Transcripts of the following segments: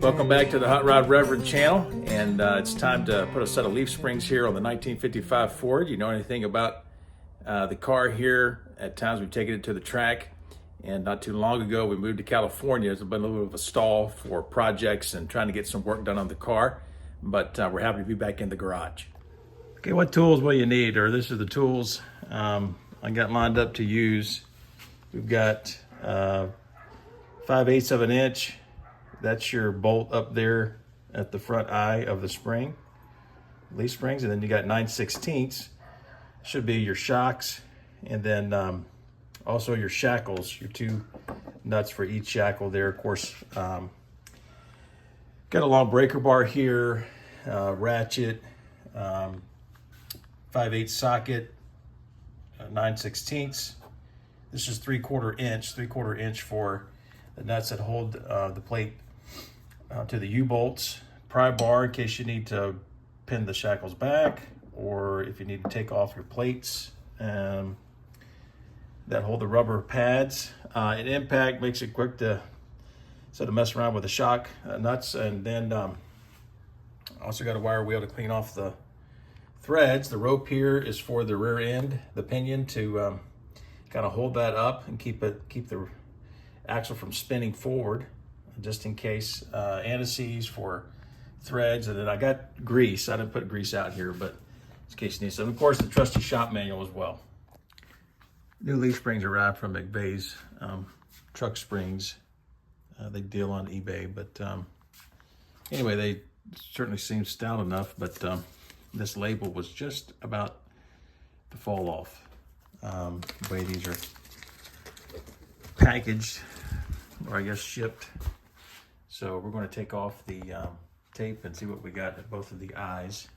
Welcome back to the Hot Rod Reverend channel, and it's time to put a set of leaf springs here on the 1955 Ford. You know anything about the car here? At times we've taken it to the track, and not too long ago we moved to California. It's been a little bit of a stall for projects and trying to get some work done on the car, but we're happy to be back in the garage. Okay, what tools will you need? Or this is the tools I got lined up to use. We've got 5/8 of an inch. That's your bolt up there at the front eye of the spring, leaf springs, and then you got 9/16 should be your shocks, and then also your shackles, your two nuts for each shackle there. Of course, got a long breaker bar here, ratchet, 5/8 socket, 9/16. This is 3/4 inch for the nuts that hold the plate to the U-bolts, pry bar in case you need to pin the shackles back, or if you need to take off your plates that hold the rubber pads. An impact makes it quick to mess around with the shock nuts, and then also got a wire wheel to clean off the threads. The rope here is for the rear end, the pinion, to kind of hold that up and keep the axle from spinning forward, just in case. Anti-seize for threads, and then I got grease. I didn't put grease out here, but in case you need some. Of course, the trusty shop manual as well. New leaf springs arrived from McVeigh's truck springs. They deal on eBay, but anyway, they certainly seem stout enough, but this label was just about to fall off. The way these are packaged, or I guess shipped. So we're going to take off the tape and see what we got at both of the eyes.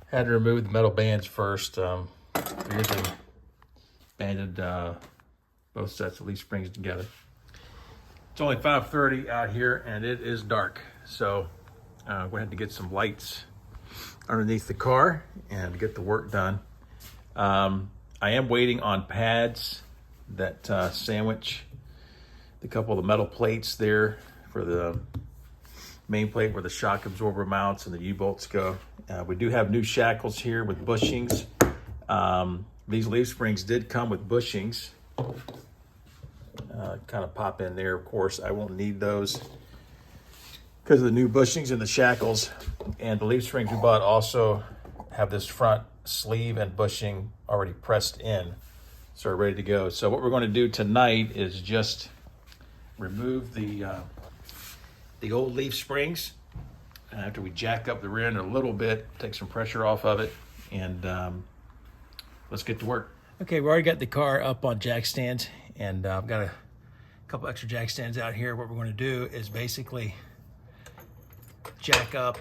Had to remove the metal bands first. Here's them banded both sets of leaf springs together. It's only 5:30 out here and it is dark. So we had to get some lights underneath the car and get the work done. I am waiting on pads that sandwich the couple of the metal plates there for the main plate where the shock absorber mounts and the U-bolts go. We do have new shackles here with bushings. These leaf springs did come with bushings. Kind of pop in there. Of course, I won't need those because of the new bushings and the shackles. And the leaf springs we bought also have this front sleeve and bushing already pressed in, so we're ready to go. So what we're going to do tonight is just remove the old leaf springs after we jack up the rear end a little bit, take some pressure off of it, and let's get to work. Okay, we already got the car up on jack stands, and I've got a couple extra jack stands out here. What we're going to do is basically jack up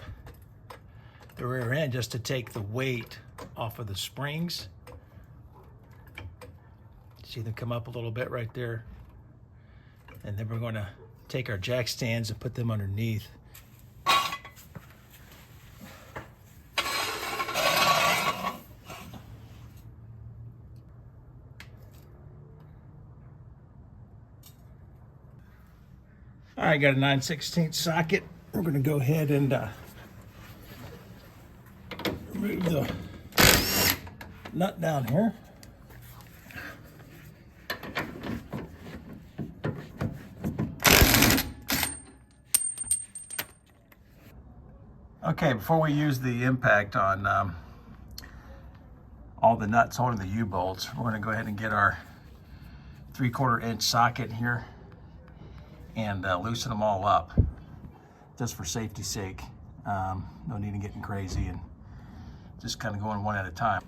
the rear end just to take the weight off of the springs. See them come up a little bit right there. And then we're going to take our jack stands and put them underneath. All right, got a 9/16 socket. We're going to go ahead and remove the nut down here. Okay, before we use the impact on all the nuts holding the U-bolts, we're going to go ahead and get our 3/4 inch socket here and loosen them all up, just for safety's sake. No need in getting crazy, and just kind of going one at a time.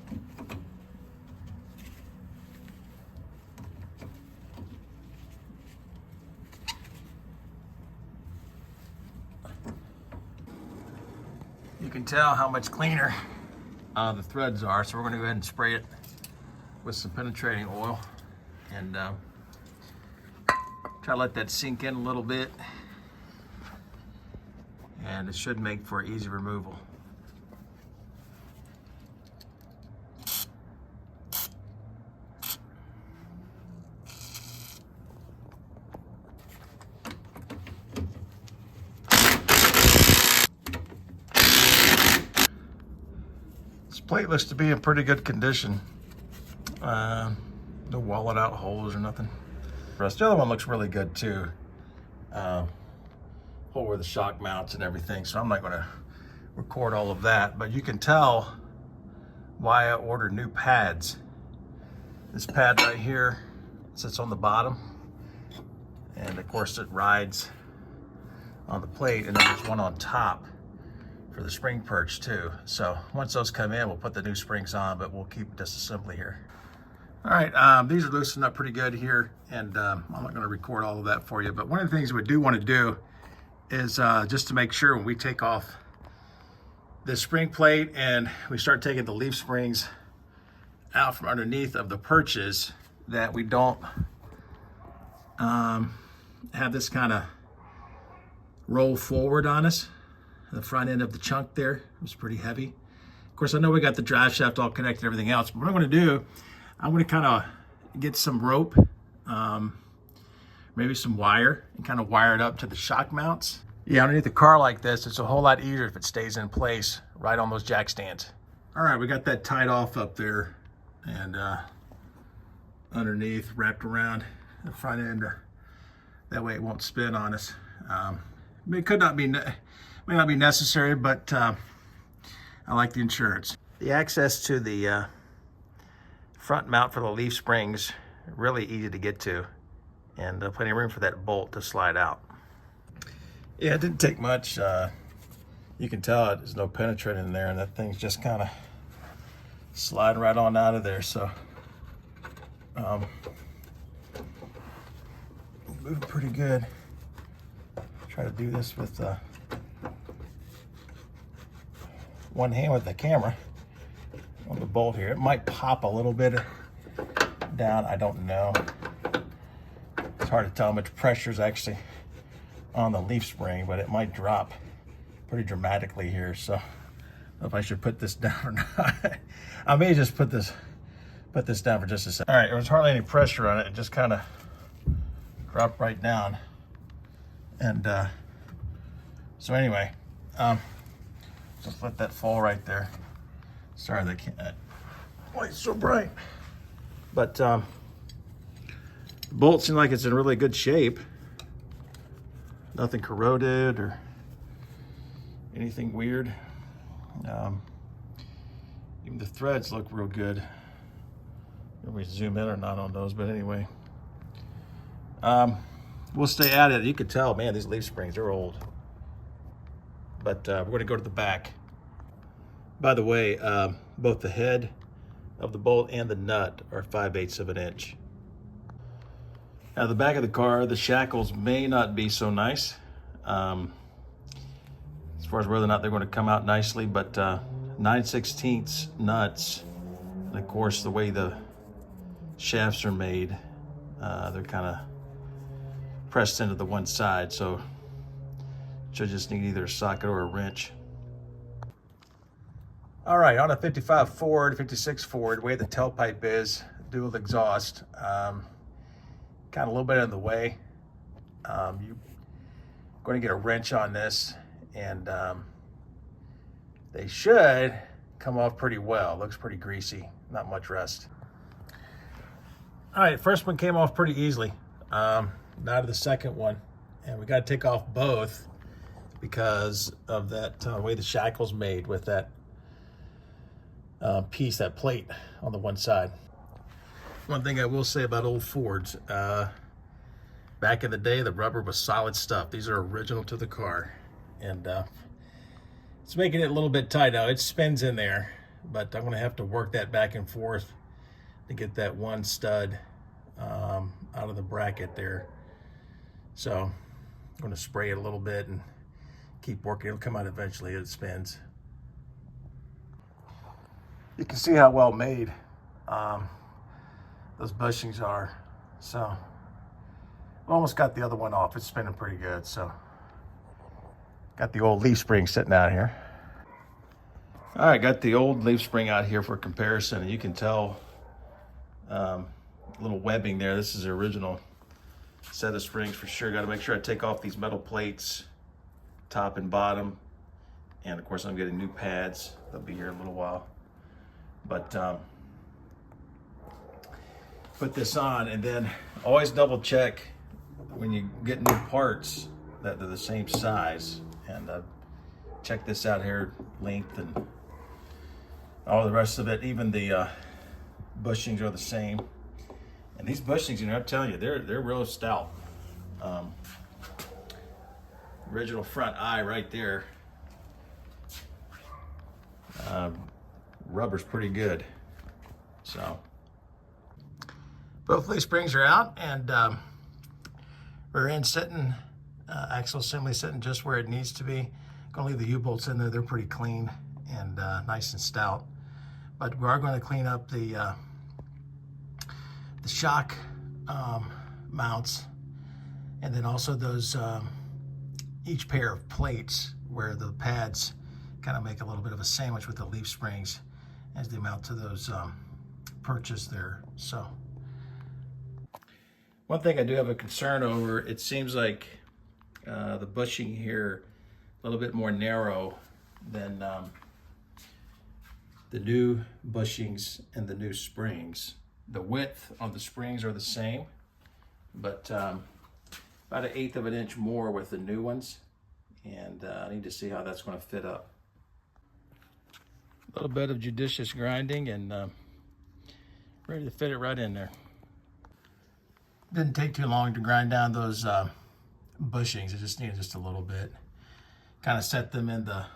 You can tell how much cleaner the threads are, so we're going to go ahead and spray it with some penetrating oil and try to let that sink in a little bit, and it should make for easy removal. plate looks to be in pretty good condition. No wallet out holes or nothing. The other one looks really good too. Hole where the shock mounts and everything, so I'm not going to record all of that, but you can tell why I ordered new pads. This pad right here sits on the bottom, and of course it rides on the plate, and then there's one on top for the spring perch too. So once those come in, we'll put the new springs on, but we'll keep disassembly here. All right, these are loosened up pretty good here, and I'm not going to record all of that for you, but one of the things we do want to do is just to make sure when we take off this spring plate and we start taking the leaf springs out from underneath of the perches, that we don't have this kind of roll forward on us. The front end of the chunk there was pretty heavy. Of course, I know we got the drive shaft all connected and everything else, but what I'm going to do, I'm going to kind of get some rope, maybe some wire, and kind of wire it up to the shock mounts. Yeah, underneath a car like this, it's a whole lot easier if it stays in place right on those jack stands. All right, we got that tied off up there, and underneath, wrapped around the front end. That way it won't spin on us. It could not be, may not be necessary, but I like the insurance. The access to the front mount for the leaf springs, really easy to get to, and plenty of room for that bolt to slide out. Yeah, it didn't take much. You can tell there's no penetrating in there, and that thing's just kind of sliding right on out of there. So moving pretty good. Try to do this with one hand with the camera on the bolt here. It might pop a little bit down, I don't know. It's hard to tell how much pressure is actually on the leaf spring, but it might drop pretty dramatically here. So I don't know if I should put this down or not. I may just put this down for just a second. All right, there was hardly any pressure on it. It just kind of dropped right down. And so anyway, just let that fall right there. Sorry, that light's so bright. But the bolt seems like it's in really good shape. Nothing corroded or anything weird. Even the threads look real good. If we zoom in or not on those, but anyway. We'll stay at it. You can tell, man, these leaf springs are old. But we're going to go to the back. By the way, both the head of the bolt and the nut are 5/8 of an inch. Now, the back of the car, the shackles may not be so nice as far as whether or not they're going to come out nicely, but 9/16 nuts, and of course, the way the shafts are made, they're kind of pressed into the one side, so you'll just need either a socket or a wrench. All right, on a 55 Ford, 56 Ford, the way the tailpipe is, dual exhaust, kind of a little bit in the way. You're going to get a wrench on this, and they should come off pretty well. Looks pretty greasy, not much rust. All right, first one came off pretty easily. Now to the second one, and we got to take off both because of that way the shackle's made with that piece, that plate on the one side. One thing I will say about old Fords, back in the day, the rubber was solid stuff. These are original to the car, and it's making it a little bit tight now. It spins in there, but I'm going to have to work that back and forth to get that one stud out of the bracket there. So I'm going to spray it a little bit and keep working. It'll come out eventually. It spins. You can see how well made those bushings are. So we almost got the other one off. It's spinning pretty good. So got the old leaf spring sitting out here. All right, got the old leaf spring out here for comparison, and you can tell little webbing there. This is the original set of springs for sure. Got to make sure I take off these metal plates, top and bottom, and of course I'm getting new pads. They'll be here in a little while. But put this on, and then always double check when you get new parts that they're the same size. And check this out here, length and all the rest of it. Even the bushings are the same. And these bushings, you know, I'm telling you, they're real stout. Original front eye right there. Rubber's pretty good. So both these springs are out, and rear end sitting, axle assembly sitting just where it needs to be. Gonna leave the U-bolts in there. They're pretty clean and nice and stout. But we are going to clean up the shock mounts, and then also those each pair of plates where the pads kind of make a little bit of a sandwich with the leaf springs as they mount to those perches there. So one thing I do have a concern over, it seems like the bushing here a little bit more narrow than the new bushings and the new springs. The width on the springs are the same, but about 1/8 of an inch more with the new ones, and I need to see how that's going to fit up. A little bit of judicious grinding, and ready to fit it right in there. Didn't take too long to grind down those bushings. I just needed just a little bit. Kind of set them in the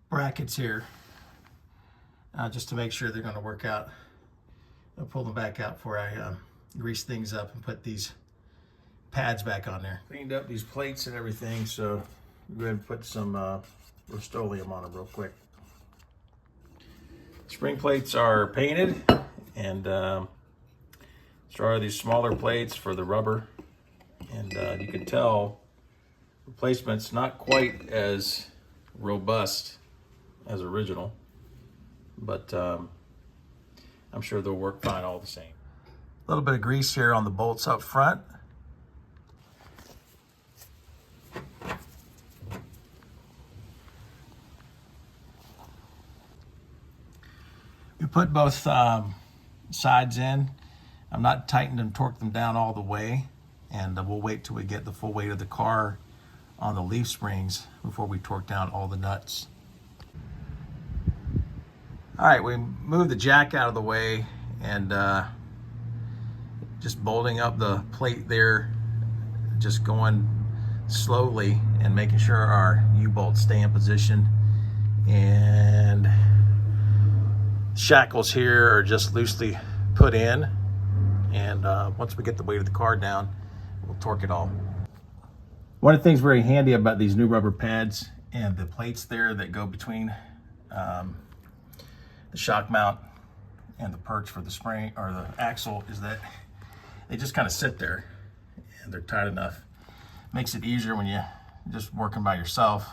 brackets here just to make sure they're going to work out. I'll pull them back out before I grease things up and put these pads back on there. Cleaned up these plates and everything, so we'll go ahead and put some Rust-Oleum on them real quick. Spring plates are painted, and so are these smaller plates for the rubber. And you can tell replacement's not quite as robust as original, but I'm sure they'll work fine all the same. A little bit of grease here on the bolts up front. We put both sides in. I'm not tightened and torqued them down all the way, and we'll wait till we get the full weight of the car on the leaf springs before we torque down all the nuts. All right, we moved the jack out of the way, and just bolting up the plate there, just going slowly and making sure our U-bolts stay in position. And shackles here are just loosely put in, and once we get the weight of the car down, we'll torque it all. One of the things very handy about these new rubber pads and the plates there that go between the shock mount and the perch for the spring or the axle is that they just kind of sit there and they're tight enough. Makes it easier when you're just working by yourself.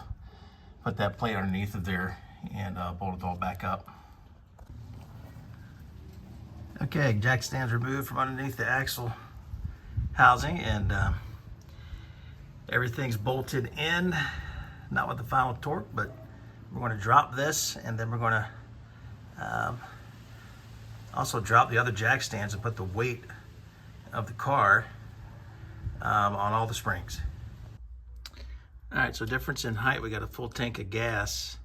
Put that plate underneath of there and bolt it all back up. Okay, jack stands removed from underneath the axle housing, and everything's bolted in, not with the final torque, but we're going to drop this, and then we're going to also drop the other jack stands and put the weight of the car on all the springs. All right, so difference in height, we got a full tank of gas,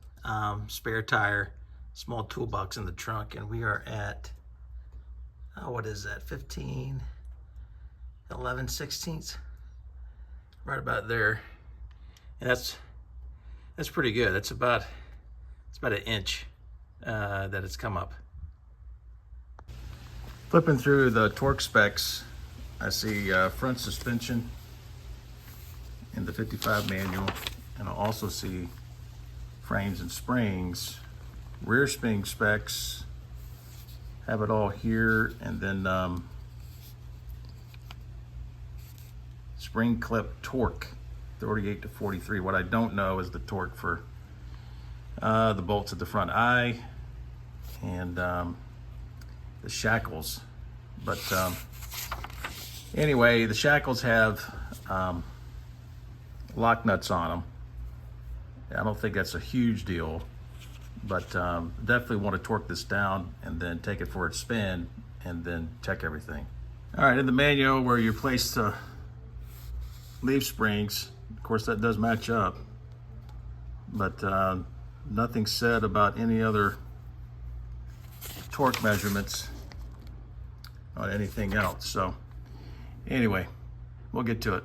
spare tire, small toolbox in the trunk, and we are at, what is that, 15, 11 16ths? Right about there. And that's pretty good. It's about an inch that it's come up. Flipping through the torque specs, I see front suspension in the 55 manual, and I also see frames and springs. Rear spring specs have it all here, and then spring clip torque 38 to 43. What I don't know is the torque for the bolts at the front eye and the shackles. But anyway, the shackles have lock nuts on them. I don't think that's a huge deal, But definitely want to torque this down and then take it for a spin and then check everything. All right, in the manual where you place the leaf springs, of course that does match up, but nothing said about any other torque measurements on anything else. So anyway, we'll get to it.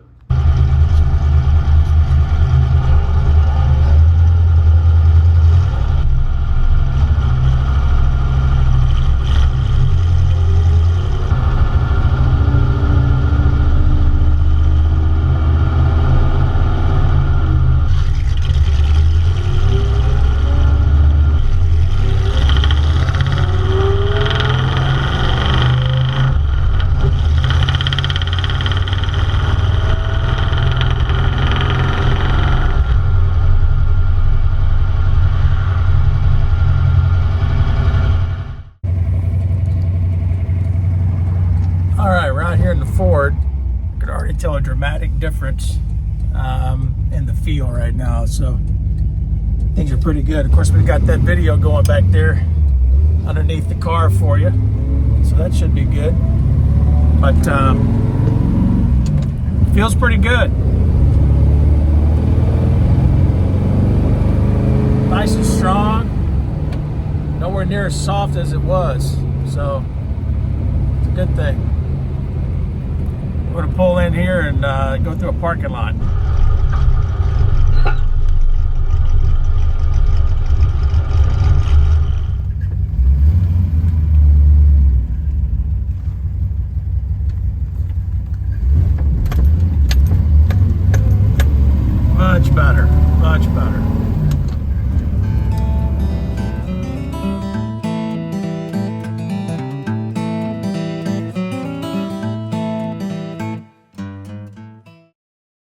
Right here in the Ford, you can already tell a dramatic difference in the feel right now. So things are pretty good. Of course, we've got that video going back there underneath the car for you, so that should be good. But feels pretty good. Nice and strong. Nowhere near as soft as it was. So it's a good thing. We're going to pull in here and go through a parking lot. Much better, much better.